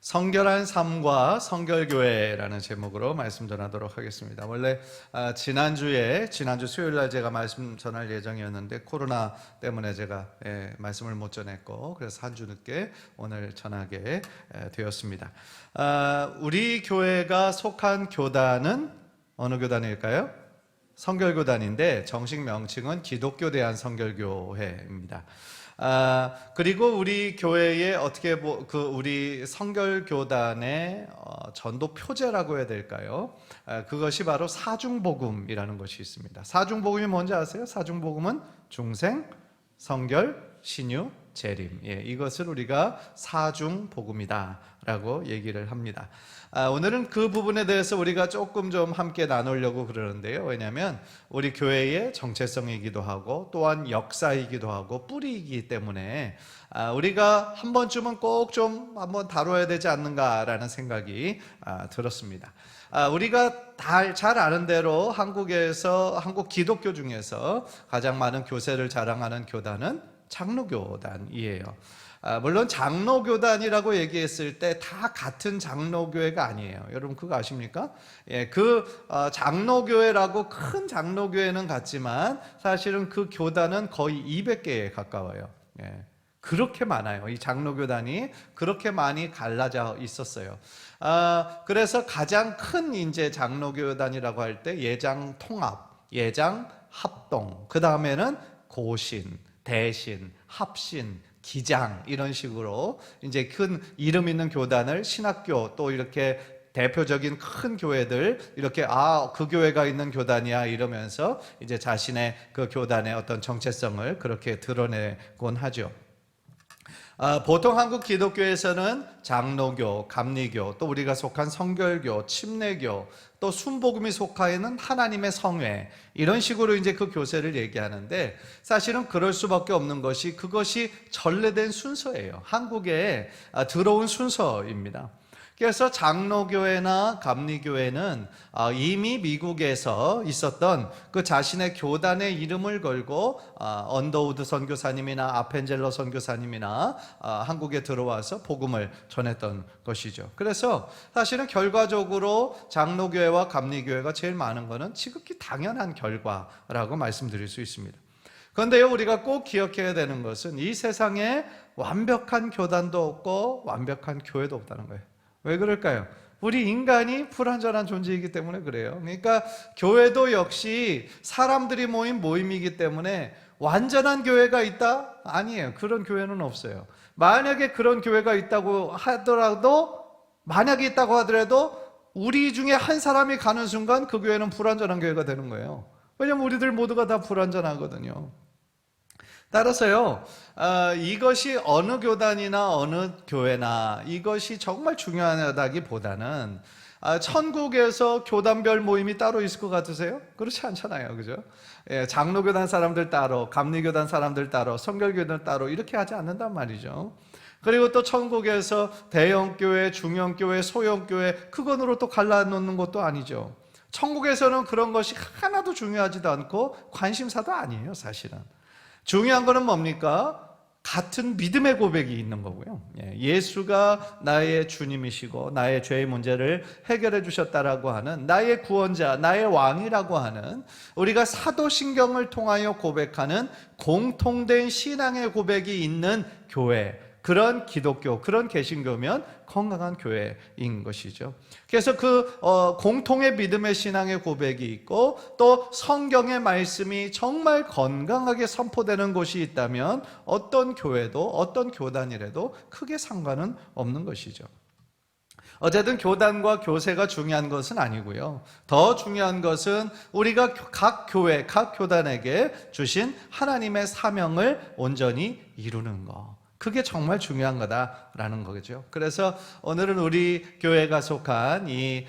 성결한 삶과 성결교회라는 제목으로 말씀 전하도록 하겠습니다. 원래 지난주 수요일 날 제가 말씀 전할 예정이었는데 코로나 때문에 제가 말씀을 못 전했고, 그래서 한 주 늦게 오늘 전하게 되었습니다. 우리 교회가 속한 교단은 어느 교단일까요? 성결교단인데 정식 명칭은 기독교 대한 성결교회입니다. 그리고 우리 교회에 우리 성결교단의 전도 표제라고 해야 될까요? 그것이 바로 사중복음이라는 것이 있습니다. 사중복음이 뭔지 아세요? 사중복음은 중생, 성결, 신유, 재림. 이것을 우리가 사중복음이다라고 얘기를 합니다. 오늘은 그 부분에 대해서 우리가 조금 좀 함께 나누려고 그러는데요. 왜냐하면 우리 교회의 정체성이기도 하고 또한 역사이기도 하고 뿌리이기 때문에 우리가 한 번쯤은 꼭 좀 한번 다뤄야 되지 않는가라는 생각이 들었습니다. 우리가 잘 아는 대로 한국 기독교 중에서 가장 많은 교세를 자랑하는 교단은 장로교단이에요. 물론 장로교단이라고 얘기했을 때 다 같은 장로교회가 아니에요. 여러분 그거 아십니까? 장로교회라고 큰 장로교회는 같지만 사실은 그 교단은 거의 200개에 가까워요. 그렇게 많아요. 이 장로교단이 그렇게 많이 갈라져 있었어요. 그래서 가장 큰 이제 장로교단이라고 할 때 예장 통합, 예장 합동, 그 다음에는 고신, 대신, 합신, 기장, 이런 식으로 이제 큰 이름 있는 교단을 신학교, 또 이렇게 대표적인 큰 교회들 이렇게 그 교회가 있는 교단이야 이러면서 이제 자신의 그 교단의 어떤 정체성을 그렇게 드러내곤 하죠. 보통 한국 기독교에서는 장로교, 감리교, 또 우리가 속한 성결교, 침례교, 또 순복음이 속하여있는 하나님의 성회, 이런 식으로 이제 그 교세를 얘기하는데, 사실은 그럴 수밖에 없는 것이 그것이 전래된 순서예요. 한국에 들어온 순서입니다. 그래서 장로교회나 감리교회는 이미 미국에서 있었던 그 자신의 교단의 이름을 걸고 언더우드 선교사님이나 아펜젤러 선교사님이나 한국에 들어와서 복음을 전했던 것이죠. 그래서 사실은 결과적으로 장로교회와 감리교회가 제일 많은 것은 지극히 당연한 결과라고 말씀드릴 수 있습니다. 그런데요, 우리가 꼭 기억해야 되는 것은 이 세상에 완벽한 교단도 없고 완벽한 교회도 없다는 거예요. 왜 그럴까요? 우리 인간이 불완전한 존재이기 때문에 그래요. 그러니까 교회도 역시 사람들이 모인 모임이기 때문에 완전한 교회가 있다? 아니에요. 그런 교회는 없어요. 만약에 그런 교회가 있다고 하더라도, 만약에 있다고 하더라도 우리 중에 한 사람이 가는 순간 그 교회는 불완전한 교회가 되는 거예요. 왜냐하면 우리들 모두가 다 불완전하거든요. 따라서요, 이것이 어느 교단이나 어느 교회나 이것이 정말 중요하다기보다는 천국에서 교단별 모임이 따로 있을 것 같으세요? 그렇지 않잖아요, 그죠? 장로교단 사람들 따로, 감리교단 사람들 따로, 성결교단 따로 이렇게 하지 않는단 말이죠. 그리고 또 천국에서 대형교회, 중형교회, 소형교회 그건으로 또 갈라놓는 것도 아니죠. 천국에서는 그런 것이 하나도 중요하지도 않고 관심사도 아니에요, 사실은. 중요한 거는 뭡니까? 같은 믿음의 고백이 있는 거고요. 예수가 나의 주님이시고 나의 죄의 문제를 해결해 주셨다라고 하는 나의 구원자, 나의 왕이라고 하는 우리가 사도신경을 통하여 고백하는 공통된 신앙의 고백이 있는 교회, 그런 기독교, 그런 개신교면 건강한 교회인 것이죠. 그래서 그 공통의 믿음의 신앙의 고백이 있고 또 성경의 말씀이 정말 건강하게 선포되는 곳이 있다면 어떤 교회도 어떤 교단이라도 크게 상관은 없는 것이죠. 어쨌든 교단과 교세가 중요한 것은 아니고요. 더 중요한 것은 우리가 각 교회, 각 교단에게 주신 하나님의 사명을 온전히 이루는 것. 그게 정말 중요한 거다라는 거죠. 그래서 오늘은 우리 교회가 속한 이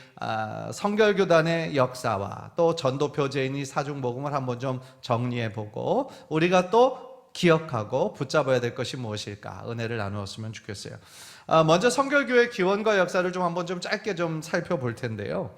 성결교단의 역사와 또 전도표제인 이 사중복음을 한번 좀 정리해보고 우리가 또 기억하고 붙잡아야 될 것이 무엇일까 은혜를 나누었으면 좋겠어요. 먼저 성결교회 기원과 역사를 좀 한번 좀 짧게 좀 살펴볼 텐데요.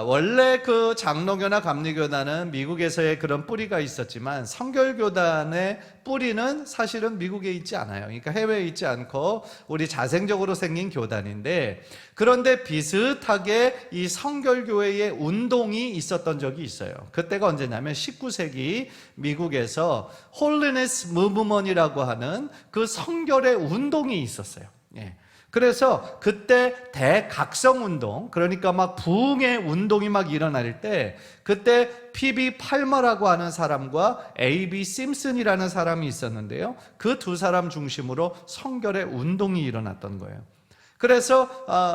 원래 그 장로교나 감리교단은 미국에서의 그런 뿌리가 있었지만 성결교단의 뿌리는 사실은 미국에 있지 않아요. 그러니까 해외에 있지 않고 우리 자생적으로 생긴 교단인데, 그런데 비슷하게 이 성결교회의 운동이 있었던 적이 있어요. 그때가 언제냐면 19세기 미국에서 홀리네스 무브먼이라고 하는 그 성결의 운동이 있었어요. 예. 그래서 그때 대각성 운동, 그러니까 막 부흥의 운동이 막 일어날 때, 그때 P.B. 팔머라고 하는 사람과 A.B. 심슨이라는 사람이 있었는데요, 그 두 사람 중심으로 성결의 운동이 일어났던 거예요. 그래서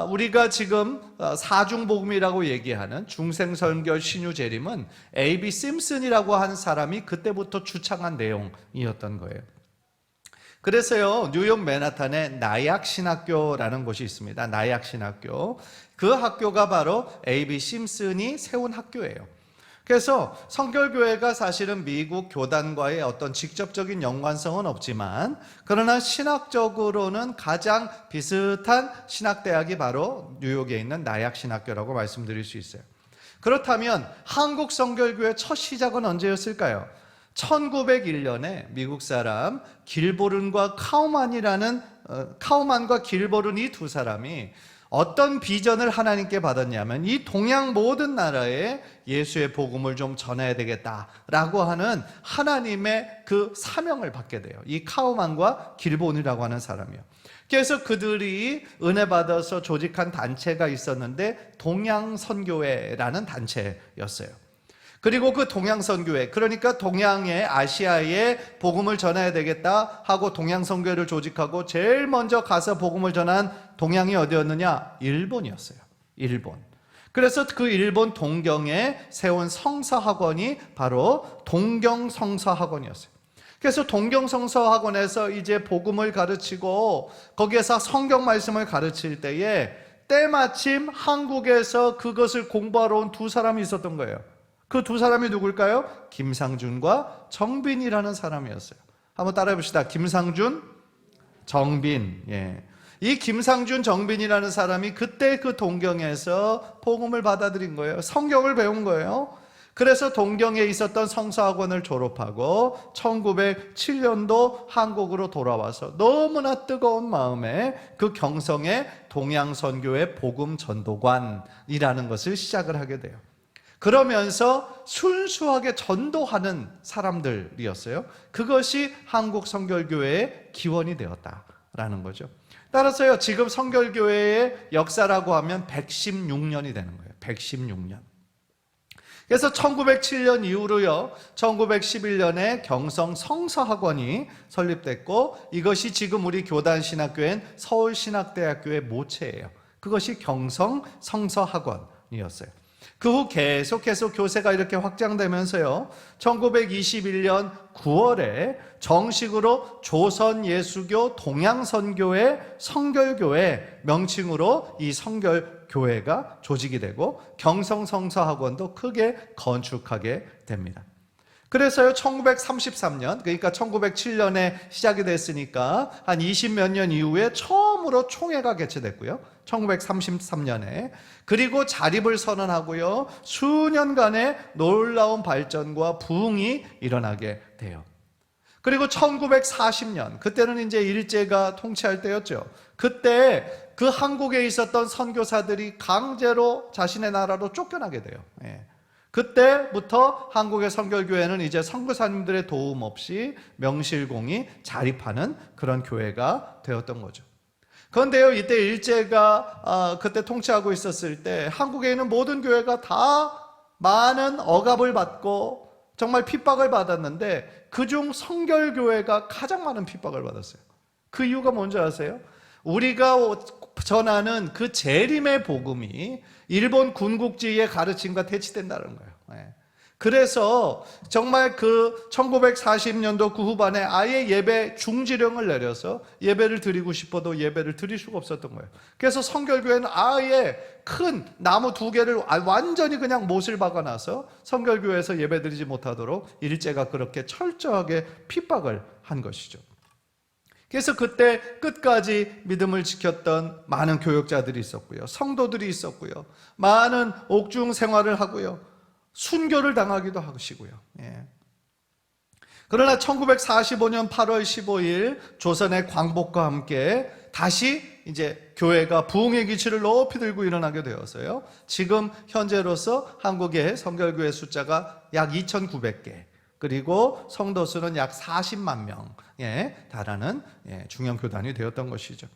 우리가 지금 사중복음이라고 얘기하는 중생선결 신유재림은 A.B. 심슨이라고 하는 사람이 그때부터 주창한 내용이었던 거예요. 그래서요, 뉴욕 맨하탄에 나약 신학교라는 곳이 있습니다. 나약 신학교. 그 학교가 바로 A.B. 심슨이 세운 학교예요. 그래서 성결교회가 사실은 미국 교단과의 어떤 직접적인 연관성은 없지만, 그러나 신학적으로는 가장 비슷한 신학대학이 바로 뉴욕에 있는 나약 신학교라고 말씀드릴 수 있어요. 그렇다면 한국 성결교회 첫 시작은 언제였을까요? 1901년에 미국 사람 길보른과 카우만과 길보른 이 두 사람이 어떤 비전을 하나님께 받았냐면, 이 동양 모든 나라에 예수의 복음을 좀 전해야 되겠다라고 하는 하나님의 그 사명을 받게 돼요. 이 카우만과 길보른이라고 하는 사람이요. 그래서 그들이 은혜 받아서 조직한 단체가 있었는데 동양선교회라는 단체였어요. 그리고 그 동양선교회, 그러니까 동양의 아시아에 복음을 전해야 되겠다 하고 동양선교회를 조직하고 제일 먼저 가서 복음을 전한 동양이 어디였느냐? 일본이었어요. 일본. 그래서 그 일본 동경에 세운 성서학원이 바로 동경성서학원이었어요. 그래서 동경성서학원에서 이제 복음을 가르치고 거기에서 성경 말씀을 가르칠 때에 때마침 한국에서 그것을 공부하러 온 두 사람이 있었던 거예요. 그 두 사람이 누굴까요? 김상준과 정빈이라는 사람이었어요. 한번 따라해 봅시다. 김상준, 정빈. 예. 이 김상준, 정빈이라는 사람이 그때 그 동경에서 복음을 받아들인 거예요. 성경을 배운 거예요. 그래서 동경에 있었던 성서학원을 졸업하고 1907년도 한국으로 돌아와서 너무나 뜨거운 마음에 그 경성의 동양선교회 복음전도관이라는 것을 시작을 하게 돼요. 그러면서 순수하게 전도하는 사람들이었어요. 그것이 한국 성결교회의 기원이 되었다라는 거죠. 따라서요, 지금 성결교회의 역사라고 하면 116년이 되는 거예요. 116년. 그래서 1907년 이후로요, 1911년에 경성 성서학원이 설립됐고, 이것이 지금 우리 교단신학교인 서울신학대학교의 모체예요. 그것이 경성 성서학원이었어요. 그 후 계속해서 교세가 이렇게 확장되면서요, 1921년 9월에 정식으로 조선예수교 동양선교회 성결교회 명칭으로 이 성결교회가 조직이 되고 경성성서학원도 크게 건축하게 됩니다. 그래서요, 1933년, 그러니까 1907년에 시작이 됐으니까 한 20몇 년 이후에 처음으로 총회가 개최됐고요. 1933년에. 그리고 자립을 선언하고요, 수년간의 놀라운 발전과 부흥이 일어나게 돼요. 그리고 1940년, 그때는 이제 일제가 통치할 때였죠. 그때 그 한국에 있었던 선교사들이 강제로 자신의 나라로 쫓겨나게 돼요. 예. 그때부터 한국의 성결교회는 이제 선교사님들의 도움 없이 명실공히 자립하는 그런 교회가 되었던 거죠. 그런데요, 이때 일제가 그때 통치하고 있었을 때 한국에 있는 모든 교회가 다 많은 억압을 받고 정말 핍박을 받았는데, 그중 성결교회가 가장 많은 핍박을 받았어요. 그 이유가 뭔지 아세요? 우리가 전하는 그 재림의 복음이 일본 군국주의의 가르침과 대치된다는 거예요. 그래서 정말 그 1940년도 그 후반에 아예 예배 중지령을 내려서 예배를 드리고 싶어도 예배를 드릴 수가 없었던 거예요. 그래서 성결교회는 아예 큰 나무 두 개를 완전히 그냥 못을 박아놔서 성결교회에서 예배 드리지 못하도록 일제가 그렇게 철저하게 핍박을 한 것이죠. 그래서 그때 끝까지 믿음을 지켰던 많은 교역자들이 있었고요. 성도들이 있었고요. 많은 옥중 생활을 하고요. 순교를 당하기도 하시고요. 예. 그러나 1945년 8월 15일 조선의 광복과 함께 다시 이제 교회가 부흥의 기치를 높이 들고 일어나게 되어서요. 지금 현재로서 한국의 성결교회 숫자가 약 2,900개, 그리고 성도 수는 약 40만 명에 달하는 중형 교단이 되었던 것이죠.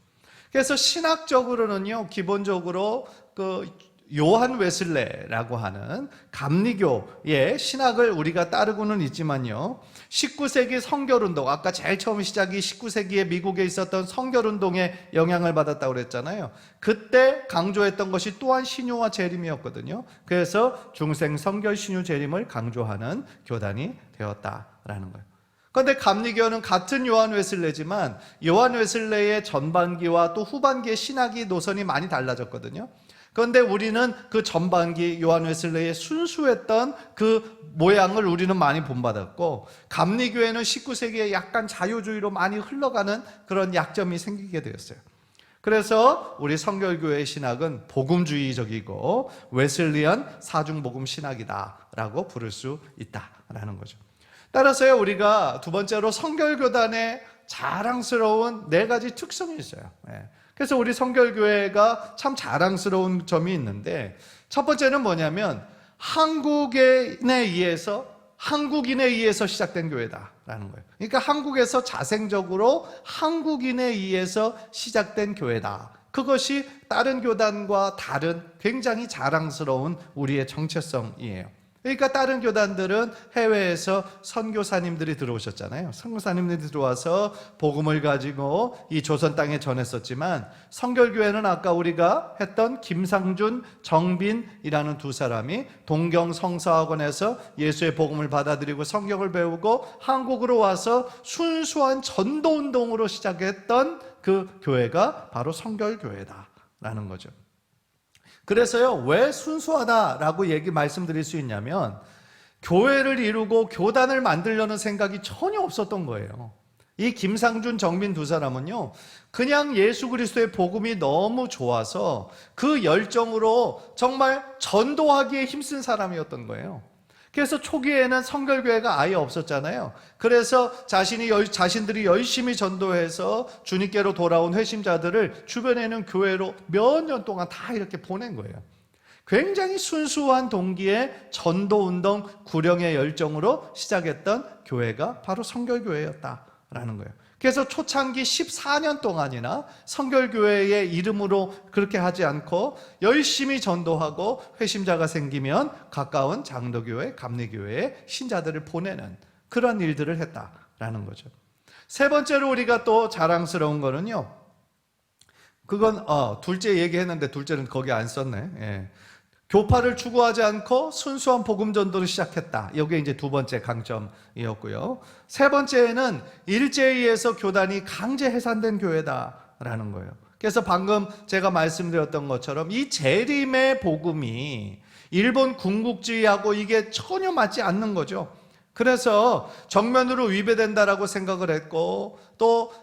그래서 신학적으로는요, 기본적으로 그 요한 웨슬레라고 하는 감리교의 신학을 우리가 따르고는 있지만요, 19세기 성결운동, 아까 제일 처음 시작이 19세기에 미국에 있었던 성결운동에 영향을 받았다고 그랬잖아요. 그때 강조했던 것이 또한 신유와 재림이었거든요. 그래서 중생 성결 신유 재림을 강조하는 교단이 되었다라는 거예요. 그런데 감리교는 같은 요한 웨슬레지만 요한 웨슬레의 전반기와 또 후반기의 신학이 노선이 많이 달라졌거든요. 그런데 우리는 그 전반기 요한 웨슬레의 순수했던 그 모양을 우리는 많이 본받았고, 감리교회는 19세기에 약간 자유주의로 많이 흘러가는 그런 약점이 생기게 되었어요. 그래서 우리 성결교회의 신학은 복음주의적이고 웨슬리안 사중복음 신학이다라고 부를 수 있다라는 거죠. 따라서요, 우리가 두 번째로 성결교단의 자랑스러운 4가지 특성이 있어요. 그래서 우리 성결교회가 참 자랑스러운 점이 있는데, 첫 번째는 뭐냐면 한국인에 의해서 시작된 교회다라는 거예요. 그러니까 한국에서 자생적으로 한국인에 의해서 시작된 교회다. 그것이 다른 교단과 다른 굉장히 자랑스러운 우리의 정체성이에요. 그러니까 다른 교단들은 해외에서 선교사님들이 들어오셨잖아요. 선교사님들이 들어와서 복음을 가지고 이 조선 땅에 전했었지만, 성결교회는 아까 우리가 했던 김상준, 정빈이라는 두 사람이 동경성서학원에서 예수의 복음을 받아들이고 성경을 배우고 한국으로 와서 순수한 전도운동으로 시작했던 그 교회가 바로 성결교회다라는 거죠. 그래서요, 왜 순수하다라고 말씀드릴 수 있냐면, 교회를 이루고 교단을 만들려는 생각이 전혀 없었던 거예요. 이 김상준, 정민 두 사람은요, 그냥 예수 그리스도의 복음이 너무 좋아서 그 열정으로 정말 전도하기에 힘쓴 사람이었던 거예요. 그래서 초기에는 성결교회가 아예 없었잖아요. 그래서 자신들이 열심히 전도해서 주님께로 돌아온 회심자들을 주변에 있는 교회로 몇 년 동안 다 이렇게 보낸 거예요. 굉장히 순수한 동기의 전도운동, 구령의 열정으로 시작했던 교회가 바로 성결교회였다라는 거예요. 그래서 초창기 14년 동안이나 성결교회의 이름으로 그렇게 하지 않고 열심히 전도하고 회심자가 생기면 가까운 장로교회, 감리교회에 신자들을 보내는 그런 일들을 했다라는 거죠. 세 번째로 우리가 또 자랑스러운 거는요, 그건 둘째 얘기했는데 둘째는 거기 안 썼네. 예. 교파를 추구하지 않고 순수한 복음 전도를 시작했다. 이게 이제 두 번째 강점이었고요. 세 번째는 일제에 의해서 교단이 강제 해산된 교회다라는 거예요. 그래서 방금 제가 말씀드렸던 것처럼 이 재림의 복음이 일본 군국주의하고 이게 전혀 맞지 않는 거죠. 그래서 정면으로 위배된다라고 생각을 했고, 또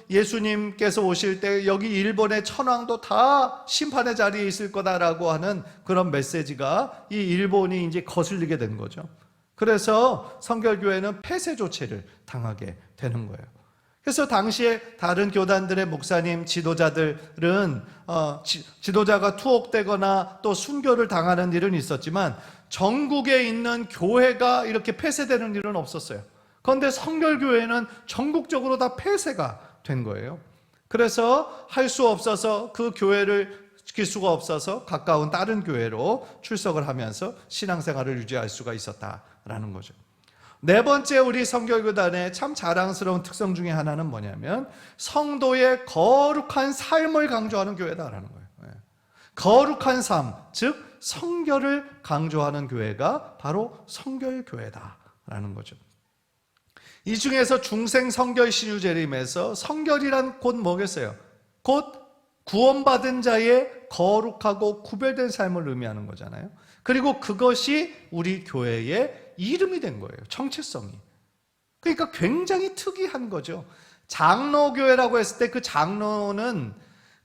예수님께서 오실 때 여기 일본의 천황도 다 심판의 자리에 있을 거다라고 하는 그런 메시지가 이 일본이 이제 거슬리게 된 거죠. 그래서 성결교회는 폐쇄 조치를 당하게 되는 거예요. 그래서 당시에 다른 교단들의 목사님, 지도자들은 지도자가 투옥되거나 또 순교를 당하는 일은 있었지만 전국에 있는 교회가 이렇게 폐쇄되는 일은 없었어요. 그런데 성결교회는 전국적으로 다 폐쇄가 된 거예요. 그래서 할 수 없어서 그 교회를 지킬 수가 없어서 가까운 다른 교회로 출석을 하면서 신앙생활을 유지할 수가 있었다라는 거죠. 네 번째 우리 성결교단의 참 자랑스러운 특성 중에 하나는 뭐냐면 성도의 거룩한 삶을 강조하는 교회다라는 거예요. 거룩한 삶, 즉 성결을 강조하는 교회가 바로 성결교회다라는 거죠. 이 중에서 중생 성결 신유 재림에서 성결이란 곧 뭐겠어요? 곧 구원받은 자의 거룩하고 구별된 삶을 의미하는 거잖아요. 그리고 그것이 우리 교회의 이름이 된 거예요. 정체성이. 그러니까 굉장히 특이한 거죠. 장로교회라고 했을 때 그 장로는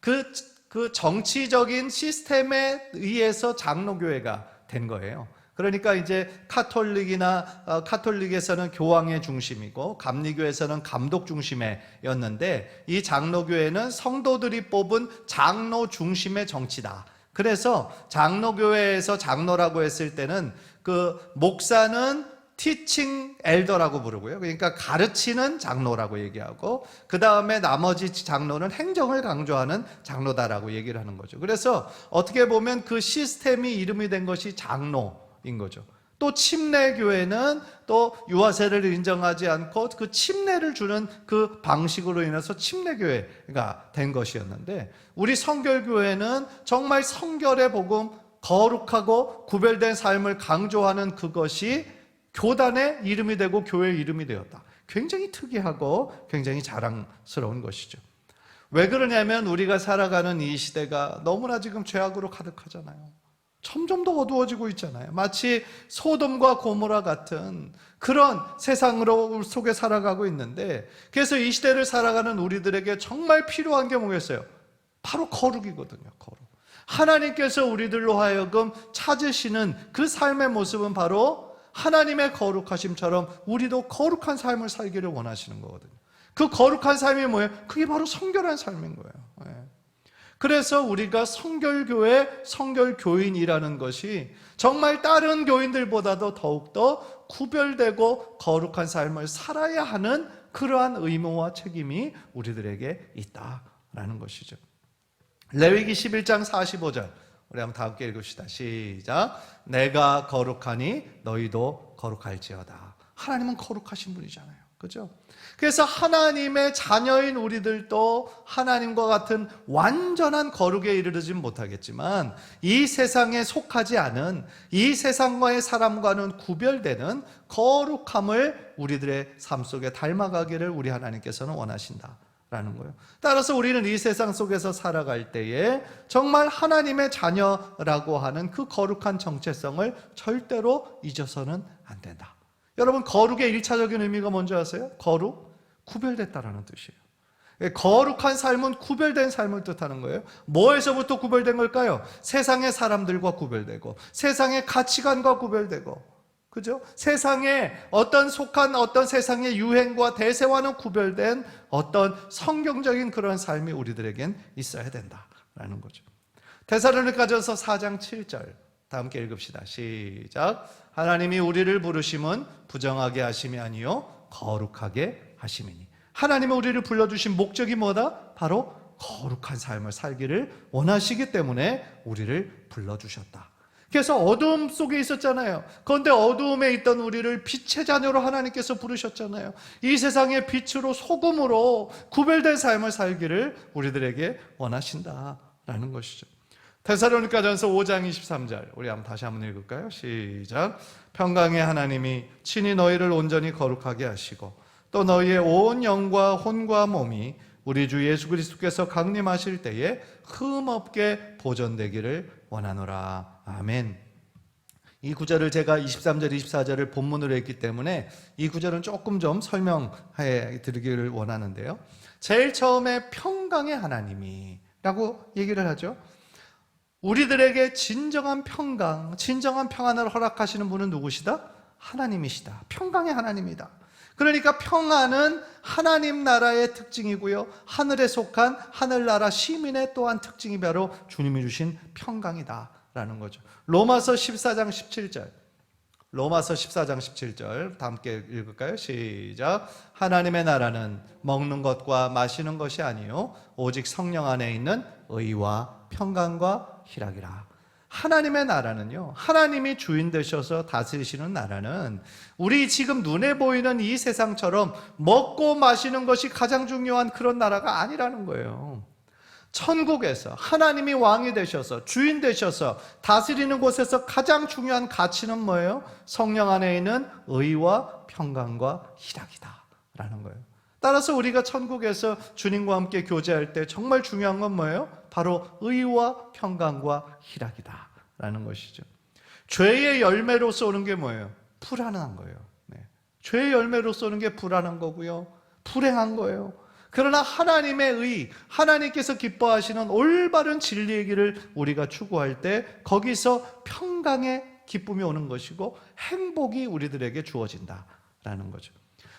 그 정치적인 시스템에 의해서 장로교회가 된 거예요. 그러니까 이제 카톨릭에서는 교황의 중심이고 감리교에서는 감독 중심이었는데, 이 장로교회는 성도들이 뽑은 장로 중심의 정치다. 그래서 장로교회에서 장로라고 했을 때는 그 목사는 티칭 엘더라고 부르고요. 그러니까 가르치는 장로라고 얘기하고, 그 다음에 나머지 장로는 행정을 강조하는 장로다라고 얘기를 하는 거죠. 그래서 어떻게 보면 그 시스템이 이름이 된 것이 장로인 거죠. 또 침례교회는 또 유아세를 인정하지 않고 그 침례를 주는 그 방식으로 인해서 침례교회가 된 것이었는데, 우리 성결교회는 정말 성결의 복음, 거룩하고 구별된 삶을 강조하는 그것이 교단의 이름이 되고 교회의 이름이 되었다. 굉장히 특이하고 굉장히 자랑스러운 것이죠. 왜 그러냐면 우리가 살아가는 이 시대가 너무나 지금 죄악으로 가득하잖아요. 점점 더 어두워지고 있잖아요. 마치 소돔과 고모라 같은 그런 세상으로 속에 살아가고 있는데, 그래서 이 시대를 살아가는 우리들에게 정말 필요한 게 뭐겠어요? 바로 거룩이거든요. 거룩. 하나님께서 우리들로 하여금 찾으시는 그 삶의 모습은 바로 하나님의 거룩하심처럼 우리도 거룩한 삶을 살기를 원하시는 거거든요. 그 거룩한 삶이 뭐예요? 그게 바로 성결한 삶인 거예요. 그래서 우리가 성결교회, 성결교인이라는 것이 정말 다른 교인들보다도 더욱더 구별되고 거룩한 삶을 살아야 하는 그러한 의무와 책임이 우리들에게 있다라는 것이죠. 레위기 11장 45절 우리 한번 다 함께 읽읍시다. 시작. 내가 거룩하니 너희도 거룩할지어다. 하나님은 거룩하신 분이잖아요. 그죠? 그래서 하나님의 자녀인 우리들도 하나님과 같은 완전한 거룩에 이르르진 못하겠지만, 이 세상에 속하지 않은, 이 세상과의 사람과는 구별되는 거룩함을 우리들의 삶 속에 닮아가기를 우리 하나님께서는 원하신다 라는 거예요. 따라서 우리는 이 세상 속에서 살아갈 때에 정말 하나님의 자녀라고 하는 그 거룩한 정체성을 절대로 잊어서는 안 된다. 여러분, 거룩의 1차적인 의미가 뭔지 아세요? 거룩, 구별됐다라는 뜻이에요. 거룩한 삶은 구별된 삶을 뜻하는 거예요. 뭐에서부터 구별된 걸까요? 세상의 사람들과 구별되고, 세상의 가치관과 구별되고, 그죠? 세상에 속한 어떤 세상의 유행과 대세와는 구별된 어떤 성경적인 그런 삶이 우리들에겐 있어야 된다라는 거죠. 데살로니가전서 4장 7절 다 함께 읽읍시다. 시작. 하나님이 우리를 부르심은 부정하게 하심이 아니요 거룩하게 하심이니. 하나님이 우리를 불러주신 목적이 뭐다? 바로 거룩한 삶을 살기를 원하시기 때문에 우리를 불러주셨다. 그래서 어두움 속에 있었잖아요. 그런데 어두움에 있던 우리를 빛의 자녀로 하나님께서 부르셨잖아요. 이 세상의 빛으로, 소금으로 구별된 삶을 살기를 우리들에게 원하신다라는 것이죠. 데살로니가전서 5장 23절 우리 다시 한번 읽을까요? 시작. 평강의 하나님이 친히 너희를 온전히 거룩하게 하시고 또 너희의 온 영과 혼과 몸이 우리 주 예수 그리스도께서 강림하실 때에 흠없게 보존되기를 원하노라. 아멘. 이 구절을 제가 23절, 24절을 본문으로 했기 때문에 이 구절은 조금 좀 설명해 드리기를 원하는데요. 제일 처음에 평강의 하나님이라고 얘기를 하죠. 우리들에게 진정한 평강, 진정한 평안을 허락하시는 분은 누구시다? 하나님이시다. 평강의 하나님이다. 그러니까 평안은 하나님 나라의 특징이고요, 하늘에 속한 하늘나라 시민의 또한 특징이 바로 주님이 주신 평강이다라는 거죠. 로마서 14장 17절 로마서 14장 17절 다 함께 읽을까요? 시작. 하나님의 나라는 먹는 것과 마시는 것이 아니요 오직 성령 안에 있는 의와 평강과 희락이라. 하나님의 나라는요, 하나님이 주인 되셔서 다스리시는 나라는 우리 지금 눈에 보이는 이 세상처럼 먹고 마시는 것이 가장 중요한 그런 나라가 아니라는 거예요. 천국에서 하나님이 왕이 되셔서 주인 되셔서 다스리는 곳에서 가장 중요한 가치는 뭐예요? 성령 안에 있는 의와 평강과 희락이다 라는 거예요. 따라서 우리가 천국에서 주님과 함께 교제할 때 정말 중요한 건 뭐예요? 바로 의와 평강과 희락이다 라는 것이죠. 죄의 열매로서 오는 게 뭐예요? 불안한 거예요. 네. 죄의 열매로서 오는 게 불안한 거고요, 불행한 거예요. 그러나 하나님의 의, 하나님께서 기뻐하시는 올바른 진리의 길을 우리가 추구할 때 거기서 평강의 기쁨이 오는 것이고 행복이 우리들에게 주어진다라는 거죠.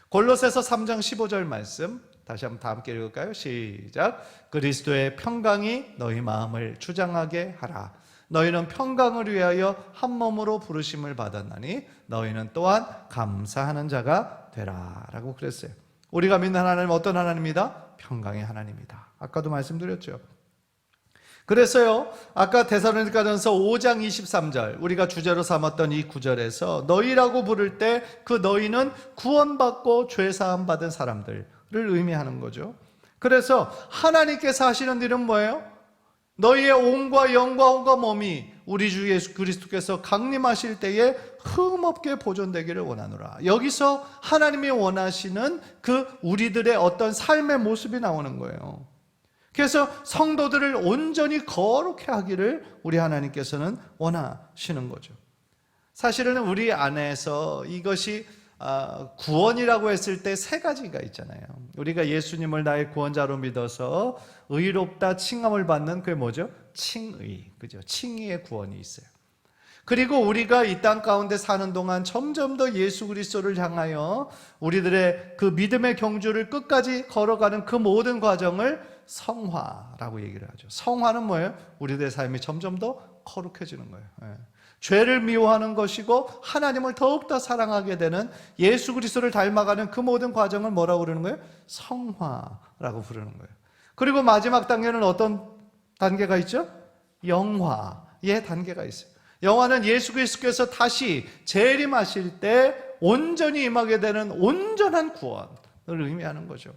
골로새서 3장 15절 말씀 다시 한번 다 함께 읽을까요? 시작. 그리스도의 평강이 너희 마음을 주장하게 하라. 너희는 평강을 위하여 한 몸으로 부르심을 받았나니 너희는 또한 감사하는 자가 되라 라고 그랬어요. 우리가 믿는 하나님은 어떤 하나님이다? 평강의 하나님이다. 아까도 말씀드렸죠. 그래서요, 아까 데살로니가전서 5장 23절 우리가 주제로 삼았던 이 구절에서 너희라고 부를 때 그 너희는 구원받고 죄사함 받은 사람들을 의미하는 거죠. 그래서 하나님께서 하시는 일은 뭐예요? 너희의 온과 영과 온과 몸이 우리 주 예수 그리스도께서 강림하실 때에 흠없게 보존되기를 원하노라. 여기서 하나님이 원하시는 그 우리들의 어떤 삶의 모습이 나오는 거예요. 그래서 성도들을 온전히 거룩해 하기를 우리 하나님께서는 원하시는 거죠. 사실은 우리 안에서 이것이 구원이라고 했을 때 세 가지가 있잖아요. 우리가 예수님을 나의 구원자로 믿어서 의롭다 칭함을 받는 그게 뭐죠? 칭의, 그죠? 칭의의 구원이 있어요. 그리고 우리가 이 땅 가운데 사는 동안 점점 더 예수 그리스도를 향하여 우리들의 그 믿음의 경주를 끝까지 걸어가는 그 모든 과정을 성화라고 얘기를 하죠. 성화는 뭐예요? 우리들의 삶이 점점 더 거룩해지는 거예요. 죄를 미워하는 것이고 하나님을 더욱더 사랑하게 되는 예수 그리스도를 닮아가는 그 모든 과정을 뭐라고 부르는 거예요? 성화라고 부르는 거예요. 그리고 마지막 단계는 어떤 단계가 있죠? 영화의 단계가 있어요. 영화는 예수 그리스도께서 다시 재림하실 때 온전히 임하게 되는 온전한 구원을 의미하는 거죠.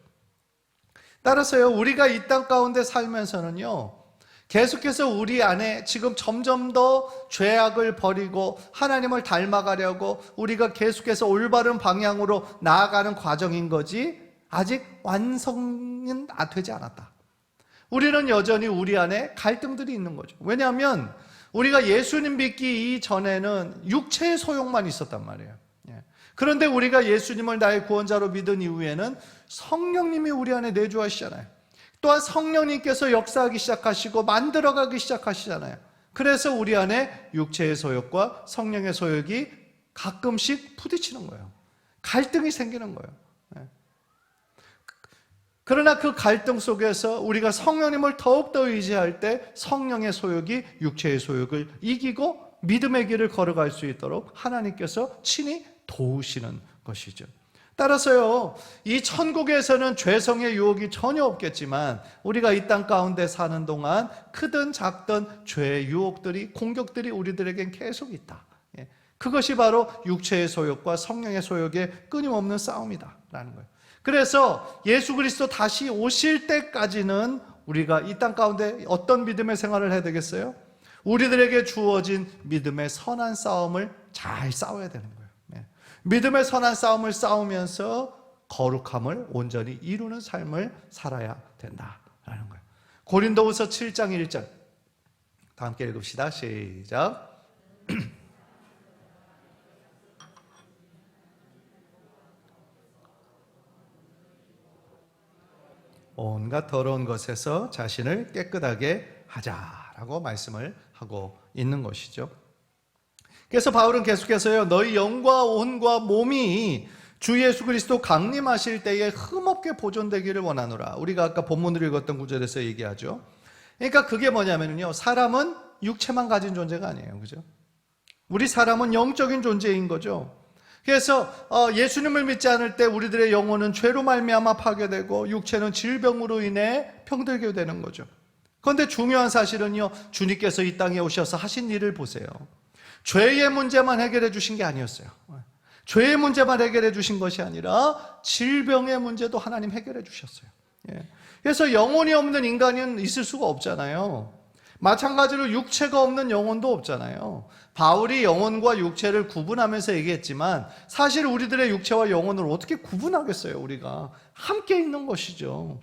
따라서요, 우리가 이 땅 가운데 살면서는요, 계속해서 우리 안에 지금 점점 더 죄악을 버리고 하나님을 닮아가려고 우리가 계속해서 올바른 방향으로 나아가는 과정인 거지 아직 완성은 되지 않았다. 우리는 여전히 우리 안에 갈등들이 있는 거죠. 왜냐하면 우리가 예수님 믿기 이전에는 육체의 소욕만 있었단 말이에요. 그런데 우리가 예수님을 나의 구원자로 믿은 이후에는 성령님이 우리 안에 내주하시잖아요. 또한 성령님께서 역사하기 시작하시고 만들어가기 시작하시잖아요. 그래서 우리 안에 육체의 소욕과 성령의 소욕이 가끔씩 부딪히는 거예요. 갈등이 생기는 거예요. 그러나 그 갈등 속에서 우리가 성령님을 더욱더 의지할 때 성령의 소욕이 육체의 소욕을 이기고 믿음의 길을 걸어갈 수 있도록 하나님께서 친히 도우시는 것이죠. 따라서요, 이 천국에서는 죄성의 유혹이 전혀 없겠지만 우리가 이 땅 가운데 사는 동안 크든 작든 죄의 유혹들이, 공격들이 우리들에겐 계속 있다. 그것이 바로 육체의 소욕과 성령의 소욕의 끊임없는 싸움이다라는 거예요. 그래서 예수 그리스도 다시 오실 때까지는 우리가 이 땅 가운데 어떤 믿음의 생활을 해야 되겠어요? 우리들에게 주어진 믿음의 선한 싸움을 잘 싸워야 되는 거예요. 믿음의 선한 싸움을 싸우면서 거룩함을 온전히 이루는 삶을 살아야 된다라는 거예요. 고린도후서 7장 1절 다 함께 읽읍시다. 시작. 온갖 더러운 것에서 자신을 깨끗하게 하자라고 말씀을 하고 있는 것이죠. 그래서 바울은 계속해서요, 너희 영과 온과 몸이 주 예수 그리스도 강림하실 때에 흠없게 보존되기를 원하노라. 우리가 아까 본문을 읽었던 구절에서 얘기하죠. 그러니까 그게 뭐냐면요, 사람은 육체만 가진 존재가 아니에요. 그죠? 우리 사람은 영적인 존재인 거죠. 그래서 예수님을 믿지 않을 때 우리들의 영혼은 죄로 말미암아 파괴되고 육체는 질병으로 인해 병들게 되는 거죠. 그런데 중요한 사실은요, 주님께서 이 땅에 오셔서 하신 일을 보세요. 죄의 문제만 해결해 주신 게 아니었어요. 죄의 문제만 해결해 주신 것이 아니라 질병의 문제도 하나님 해결해 주셨어요. 그래서 영혼이 없는 인간은 있을 수가 없잖아요. 마찬가지로 육체가 없는 영혼도 없잖아요. 바울이 영혼과 육체를 구분하면서 얘기했지만 사실 우리들의 육체와 영혼을 어떻게 구분하겠어요? 우리가 함께 있는 것이죠.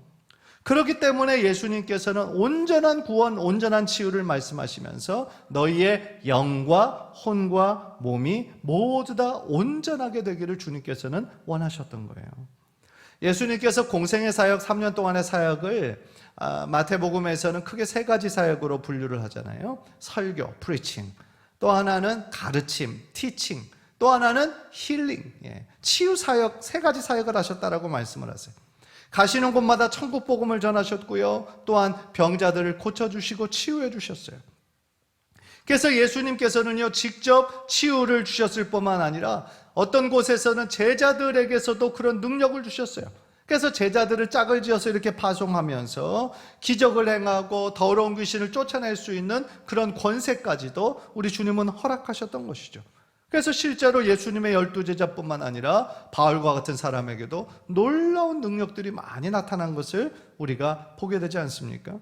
그렇기 때문에 예수님께서는 온전한 구원, 온전한 치유를 말씀하시면서 너희의 영과 혼과 몸이 모두 다 온전하게 되기를 주님께서는 원하셨던 거예요. 예수님께서 공생의 사역 3년 동안의 사역을 마태복음에서는 크게 세 가지 사역으로 분류를 하잖아요. 설교, preaching, 또 하나는 가르침, teaching, 또 하나는 힐링, 치유 사역, 세 가지 사역을 하셨다라고 말씀을 하세요. 가시는 곳마다 천국 복음을 전하셨고요, 또한 병자들을 고쳐주시고 치유해 주셨어요. 그래서 예수님께서는요, 직접 치유를 주셨을 뿐만 아니라 어떤 곳에서는 제자들에게서도 그런 능력을 주셨어요. 그래서 제자들을 짝을 지어서 이렇게 파송하면서 기적을 행하고 더러운 귀신을 쫓아낼 수 있는 그런 권세까지도 우리 주님은 허락하셨던 것이죠. 그래서 실제로 예수님의 12제자뿐만 아니라 바울과 같은 사람에게도 놀라운 능력들이 많이 나타난 것을 우리가 보게 되지 않습니까?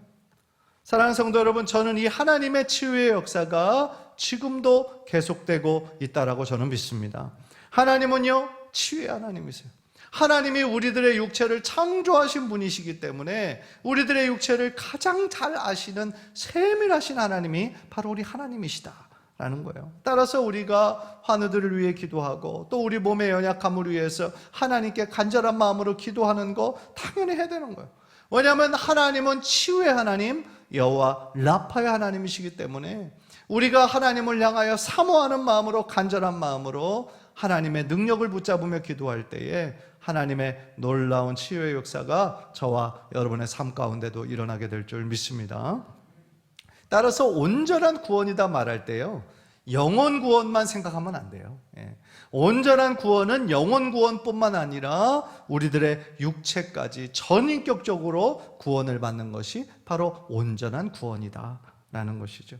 사랑하는 성도 여러분, 저는 이 하나님의 치유의 역사가 지금도 계속되고 있다라고 저는 믿습니다. 하나님은요, 치유의 하나님이세요. 하나님이 우리들의 육체를 창조하신 분이시기 때문에 우리들의 육체를 가장 잘 아시는 세밀하신 하나님이 바로 우리 하나님이시다라는 거예요. 따라서 우리가 환우들을 위해 기도하고 또 우리 몸의 연약함을 위해서 하나님께 간절한 마음으로 기도하는 거 당연히 해야 되는 거예요. 왜냐하면 하나님은 치유의 하나님, 여호와 라파의 하나님이시기 때문에 우리가 하나님을 향하여 사모하는 마음으로, 간절한 마음으로 하나님의 능력을 붙잡으며 기도할 때에 하나님의 놀라운 치유의 역사가 저와 여러분의 삶 가운데도 일어나게 될 줄 믿습니다. 따라서 온전한 구원이다 말할 때요, 영혼 구원만 생각하면 안 돼요. 온전한 구원은 영혼 구원뿐만 아니라 우리들의 육체까지 전인격적으로 구원을 받는 것이 바로 온전한 구원이다라는 것이죠.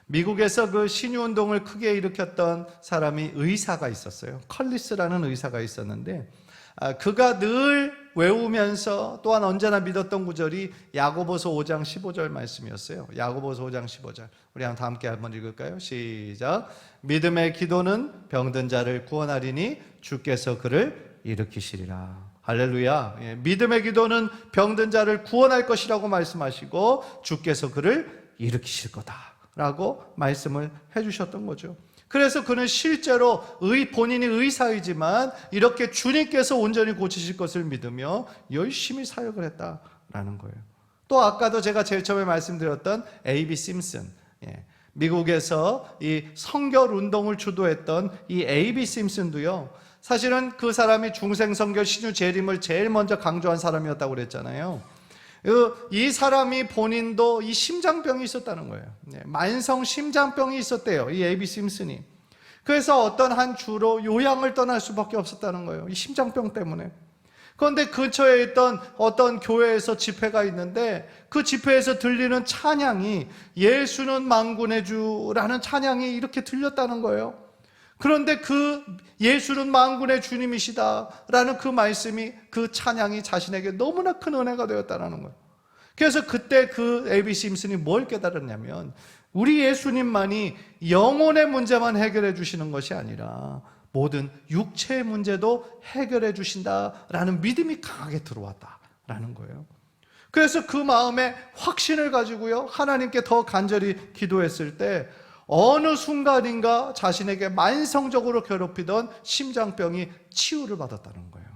미국에서 그 신유운동을 크게 일으켰던 사람이 의사가 있었어요. 컬리스라는 의사가 있었는데 그가 늘 외우면서 또한 언제나 믿었던 구절이 야고보서 5장 15절 말씀이었어요. 야고보서 5장 15절 우리 다 함께 한번 읽을까요? 시작. 믿음의 기도는 병든 자를 구원하리니 주께서 그를 일으키시리라. 할렐루야. 믿음의 기도는 병든 자를 구원할 것이라고 말씀하시고 주께서 그를 일으키실 거다라고 말씀을 해주셨던 거죠. 그래서 그는 실제로 본인이 의사이지만 이렇게 주님께서 온전히 고치실 것을 믿으며 열심히 사역을 했다라는 거예요. 또 아까도 제가 제일 처음에 말씀드렸던 A.B. 심슨, 미국에서 이 성결 운동을 주도했던 이 A.B. 심슨도요, 사실은 그 사람이 중생성결 신유 재림을 제일 먼저 강조한 사람이었다고 그랬잖아요. 이 사람이 본인도 이 심장병이 있었다는 거예요. 만성 심장병이 있었대요, 이 A.B. 심슨이. 그래서 어떤 한 주로 요양을 떠날 수밖에 없었다는 거예요, 이 심장병 때문에. 그런데 근처에 있던 어떤 교회에서 집회가 있는데 그 집회에서 들리는 찬양이 예수는 만군의 주라는 찬양이 이렇게 들렸다는 거예요. 그런데 그 예수는 만군의 주님이시다라는 그 말씀이, 그 찬양이 자신에게 너무나 큰 은혜가 되었다는 거예요. 그래서 그때 그 A.B. 심슨이 뭘 깨달았냐면 우리 예수님만이 영혼의 문제만 해결해 주시는 것이 아니라 모든 육체의 문제도 해결해 주신다라는 믿음이 강하게 들어왔다라는 거예요. 그래서 그 마음에 확신을 가지고요, 하나님께 더 간절히 기도했을 때 어느 순간인가 자신에게 만성적으로 괴롭히던 심장병이 치유를 받았다는 거예요.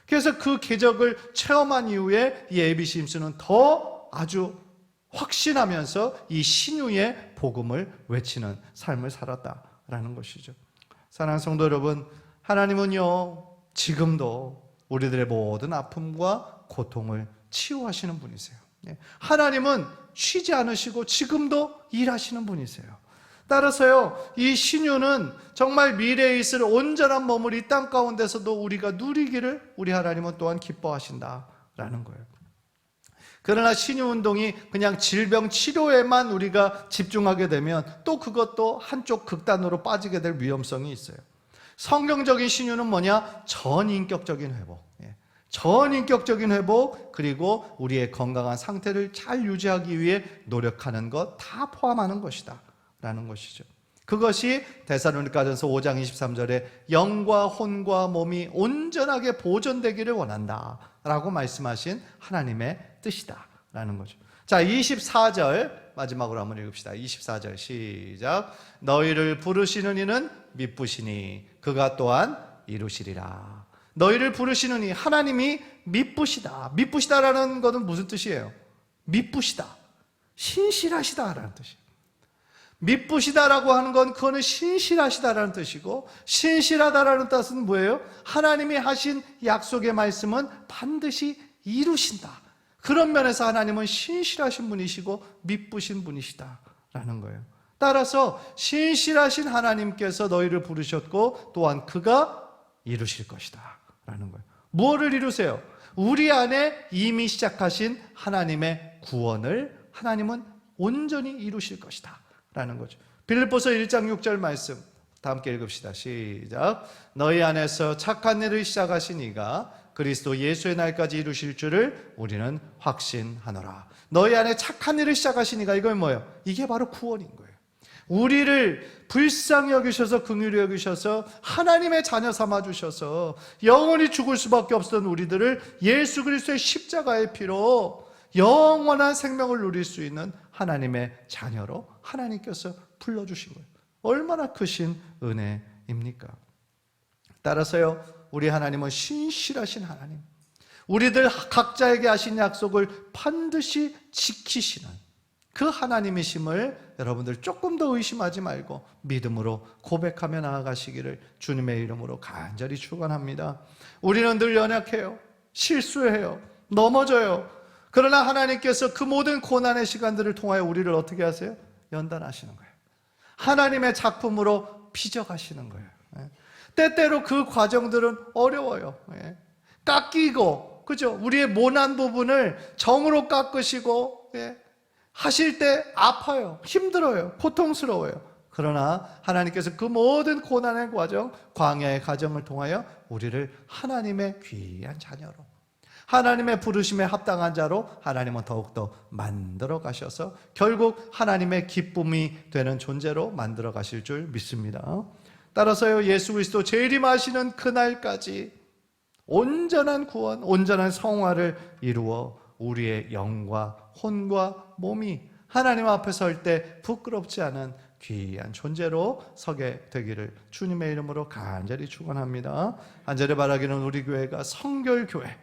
그래서 그 기적을 체험한 이후에 이 A.B. 심슨은 더 아주 확신하면서 이 신유의 복음을 외치는 삶을 살았다라는 것이죠. 사랑하는 성도 여러분, 하나님은요 지금도 우리들의 모든 아픔과 고통을 치유하시는 분이세요. 하나님은 쉬지 않으시고 지금도 일하시는 분이세요. 따라서요, 이 신유는 정말 미래에 있을 온전한 몸을 이 땅 가운데서도 우리가 누리기를 우리 하나님은 또한 기뻐하신다라는 거예요. 그러나 신유운동이 그냥 질병 치료에만 우리가 집중하게 되면 또 그것도 한쪽 극단으로 빠지게 될 위험성이 있어요. 성경적인 신유는 뭐냐? 전인격적인 회복. 전인격적인 회복, 그리고 우리의 건강한 상태를 잘 유지하기 위해 노력하는 것 다 포함하는 것이다 라는 것이죠. 그것이 데살로니가전서 5장 23절에 영과 혼과 몸이 온전하게 보존되기를 원한다 라고 말씀하신 하나님의 뜻이다 라는 거죠. 자, 24절 마지막으로 한번 읽읍시다. 24절 시작. 너희를 부르시는 이는 미쁘시니 그가 또한 이루시리라. 너희를 부르시느니 하나님이 미쁘시다. 미쁘시다라는 것은 무슨 뜻이에요? 미쁘시다, 신실하시다라는 뜻이에요. 미쁘시다라고 하는 건 그거는 신실하시다라는 뜻이고, 신실하다라는 뜻은 뭐예요? 하나님이 하신 약속의 말씀은 반드시 이루신다. 그런 면에서 하나님은 신실하신 분이시고 미쁘신 분이시다라는 거예요. 따라서 신실하신 하나님께서 너희를 부르셨고 또한 그가 이루실 것이다 라는 거예요. 무엇을 이루세요? 우리 안에 이미 시작하신 하나님의 구원을 하나님은 온전히 이루실 것이다 라는 거죠. 빌립보서 1장 6절 말씀 다 함께 읽읍시다. 시작. 너희 안에서 착한 일을 시작하신 이가 그리스도 예수의 날까지 이루실 줄을 우리는 확신하노라. 너희 안에 착한 일을 시작하신 이가, 이건 뭐예요? 이게 바로 구원인 거예요. 우리를 불쌍히 여기셔서 긍휼히 여기셔서 하나님의 자녀 삼아 주셔서 영원히 죽을 수밖에 없었던 우리들을 예수 그리스도의 십자가의 피로 영원한 생명을 누릴 수 있는 하나님의 자녀로 하나님께서 불러주신 거예요. 얼마나 크신 은혜입니까? 따라서요, 우리 하나님은 신실하신 하나님, 우리들 각자에게 하신 약속을 반드시 지키시는 그 하나님이심을 여러분들 조금 더 의심하지 말고 믿음으로 고백하며 나아가시기를 주님의 이름으로 간절히 축원합니다. 우리는 늘 연약해요, 실수해요, 넘어져요. 그러나 하나님께서 그 모든 고난의 시간들을 통하여 우리를 어떻게 하세요? 연단하시는 거예요. 하나님의 작품으로 빚어가시는 거예요. 때때로 그 과정들은 어려워요. 깎이고, 그죠? 우리의 모난 부분을 정으로 깎으시고, 하실 때 아파요, 힘들어요, 고통스러워요. 그러나 하나님께서 그 모든 고난의 과정, 광야의 과정을 통하여 우리를 하나님의 귀한 자녀로, 하나님의 부르심에 합당한 자로 하나님은 더욱더 만들어 가셔서 결국 하나님의 기쁨이 되는 존재로 만들어 가실 줄 믿습니다. 따라서요, 예수 그리스도 재림하시는 그날까지 온전한 구원, 온전한 성화를 이루어 우리의 영과 혼과 몸이 하나님 앞에 설 때 부끄럽지 않은 귀한 존재로 서게 되기를 주님의 이름으로 간절히 축원합니다. 간절히 바라기는 우리 교회가 성결교회,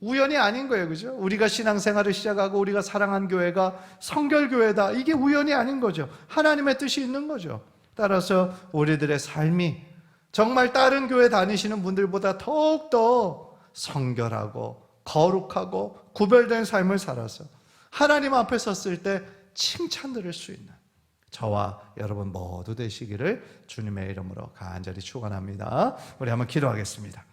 우연이 아닌 거예요, 그죠? 우리가 신앙생활을 시작하고 우리가 사랑한 교회가 성결교회다, 이게 우연이 아닌 거죠. 하나님의 뜻이 있는 거죠. 따라서 우리들의 삶이 정말 다른 교회 다니시는 분들보다 더욱더 성결하고 거룩하고 구별된 삶을 살아서 하나님 앞에 섰을 때 칭찬 들을 수 있는 저와 여러분 모두 되시기를 주님의 이름으로 간절히 축원합니다. 우리 한번 기도하겠습니다.